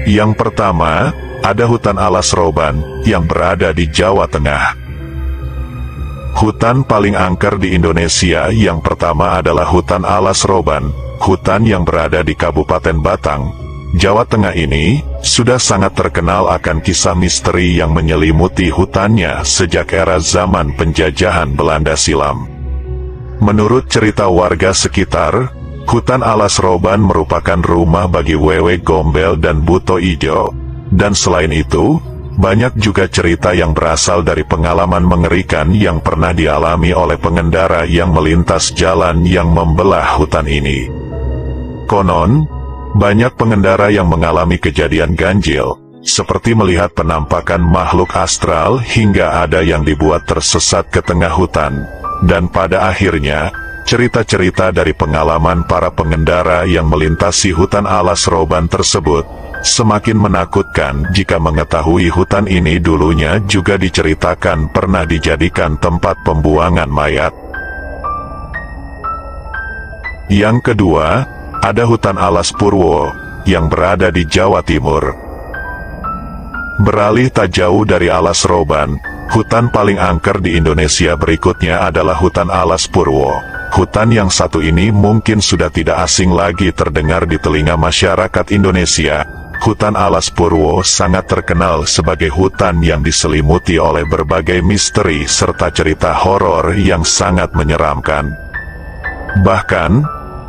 Yang pertama, ada hutan alas roban yang berada di Jawa Tengah. Hutan paling angker di Indonesia yang pertama adalah hutan alas roban, hutan yang berada di Kabupaten Batang, Jawa Tengah ini sudah sangat terkenal akan kisah misteri yang menyelimuti hutannya sejak era zaman penjajahan Belanda silam. Menurut cerita warga sekitar, hutan alas roban merupakan rumah bagi wewe gombel dan buto ijo. Dan selain itu, banyak juga cerita yang berasal dari pengalaman mengerikan yang pernah dialami oleh pengendara yang melintas jalan yang membelah hutan ini. Konon, banyak pengendara yang mengalami kejadian ganjil, seperti melihat penampakan makhluk astral hingga ada yang dibuat tersesat ke tengah hutan. Dan pada akhirnya, cerita-cerita dari pengalaman para pengendara yang melintasi hutan alas roban tersebut semakin menakutkan jika mengetahui hutan ini dulunya juga diceritakan pernah dijadikan tempat pembuangan mayat. Yang kedua, ada hutan alas Purwo yang berada di Jawa Timur. Beralih tak jauh dari alas roban, hutan paling angker di Indonesia berikutnya adalah hutan alas Purwo. Hutan yang satu ini mungkin sudah tidak asing lagi terdengar di telinga masyarakat Indonesia. Hutan alas Purwo sangat terkenal sebagai hutan yang diselimuti oleh berbagai misteri serta cerita horor yang sangat menyeramkan. Bahkan,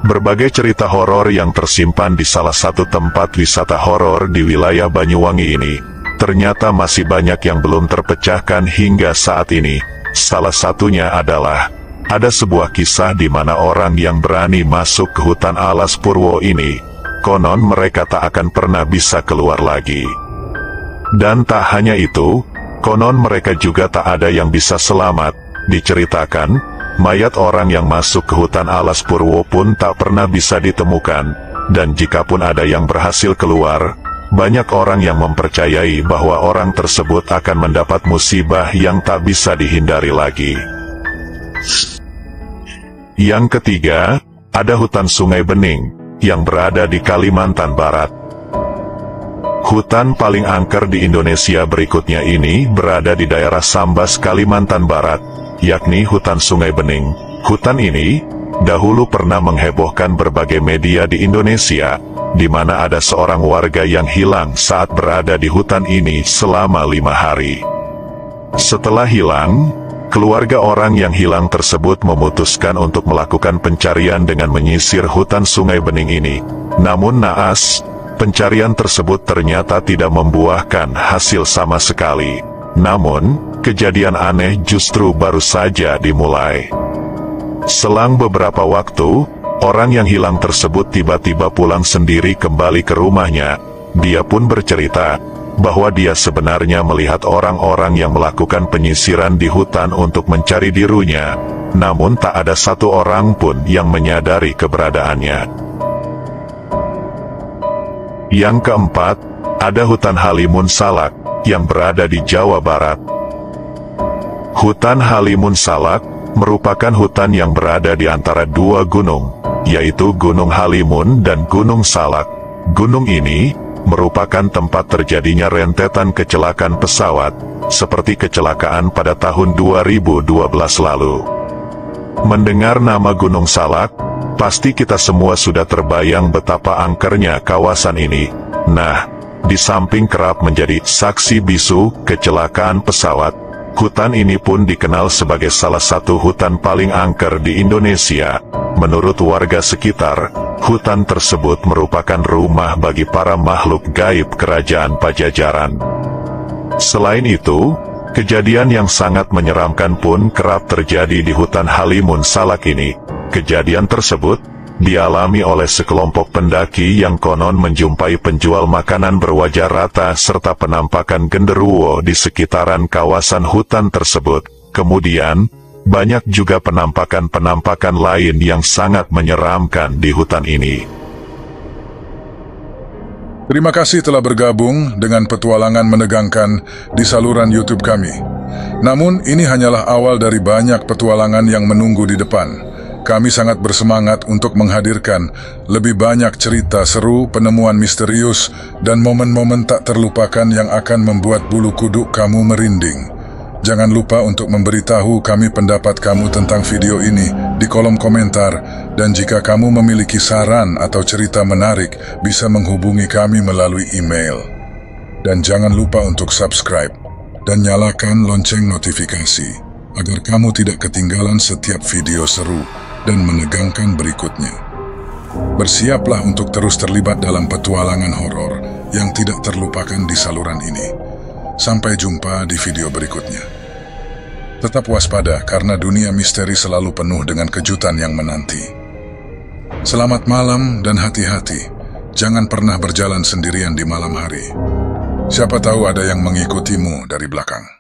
berbagai cerita horor yang tersimpan di salah satu tempat wisata horor di wilayah Banyuwangi ini, ternyata masih banyak yang belum terpecahkan hingga saat ini. Salah satunya adalah, ada sebuah kisah di mana orang yang berani masuk ke hutan alas Purwo ini, konon mereka tak akan pernah bisa keluar lagi. Dan tak hanya itu, konon mereka juga tak ada yang bisa selamat. Diceritakan, mayat orang yang masuk ke hutan alas Purwo pun tak pernah bisa ditemukan. Dan jikapun ada yang berhasil keluar, banyak orang yang mempercayai bahwa orang tersebut akan mendapat musibah yang tak bisa dihindari lagi. Yang ketiga, ada hutan Sungai Bening yang berada di Kalimantan Barat. Hutan paling angker di Indonesia berikutnya ini berada di daerah Sambas, Kalimantan Barat, yakni hutan Sungai Bening. Hutan ini dahulu pernah menghebohkan berbagai media di Indonesia, di mana ada seorang warga yang hilang saat berada di hutan ini selama 5 hari. Setelah hilang, keluarga orang yang hilang tersebut memutuskan untuk melakukan pencarian dengan menyisir hutan Sungai Bening ini. Namun naas, pencarian tersebut ternyata tidak membuahkan hasil sama sekali. Namun, kejadian aneh justru baru saja dimulai. Selang beberapa waktu, orang yang hilang tersebut tiba-tiba pulang sendiri kembali ke rumahnya. Dia pun bercerita bahwa dia sebenarnya melihat orang-orang yang melakukan penyisiran di hutan untuk mencari dirinya, namun tak ada satu orang pun yang menyadari keberadaannya. Yang keempat, ada hutan Halimun Salak yang berada di Jawa Barat. Hutan Halimun Salak merupakan hutan yang berada di antara dua gunung, yaitu Gunung Halimun dan Gunung Salak. Gunung ini merupakan tempat terjadinya rentetan kecelakaan pesawat, seperti kecelakaan pada tahun 2012 lalu. Mendengar nama Gunung Salak, pasti kita semua sudah terbayang betapa angkernya kawasan ini. Nah, di samping kerap menjadi saksi bisu kecelakaan pesawat, hutan ini pun dikenal sebagai salah satu hutan paling angker di Indonesia. Menurut warga sekitar, hutan tersebut merupakan rumah bagi para makhluk gaib kerajaan Pajajaran. Selain itu, kejadian yang sangat menyeramkan pun kerap terjadi di hutan Halimun Salak ini. Kejadian tersebut dialami oleh sekelompok pendaki yang konon menjumpai penjual makanan berwajah rata serta penampakan genderuwo di sekitaran kawasan hutan tersebut. Kemudian, banyak juga penampakan-penampakan lain yang sangat menyeramkan di hutan ini. Terima kasih telah bergabung dengan petualangan menegangkan di saluran YouTube kami. Namun, ini hanyalah awal dari banyak petualangan yang menunggu di depan. kami sangat bersemangat untuk menghadirkan lebih banyak cerita seru, penemuan misterius, dan momen-momen tak terlupakan yang akan membuat bulu kuduk kamu merinding. Jangan lupa untuk memberitahu kami pendapat kamu tentang video ini di kolom komentar, dan jika kamu memiliki saran atau cerita menarik, bisa menghubungi kami melalui email. Dan jangan lupa untuk subscribe dan nyalakan lonceng notifikasi agar kamu tidak ketinggalan setiap video seru dan menegangkan berikutnya. Bersiaplah untuk terus terlibat dalam petualangan horor yang tidak terlupakan di saluran ini. Sampai jumpa di video berikutnya. Tetap waspada karena dunia misteri selalu penuh dengan kejutan yang menanti. Selamat malam dan hati-hati. Jangan pernah berjalan sendirian di malam hari. Siapa tahu ada yang mengikutimu dari belakang.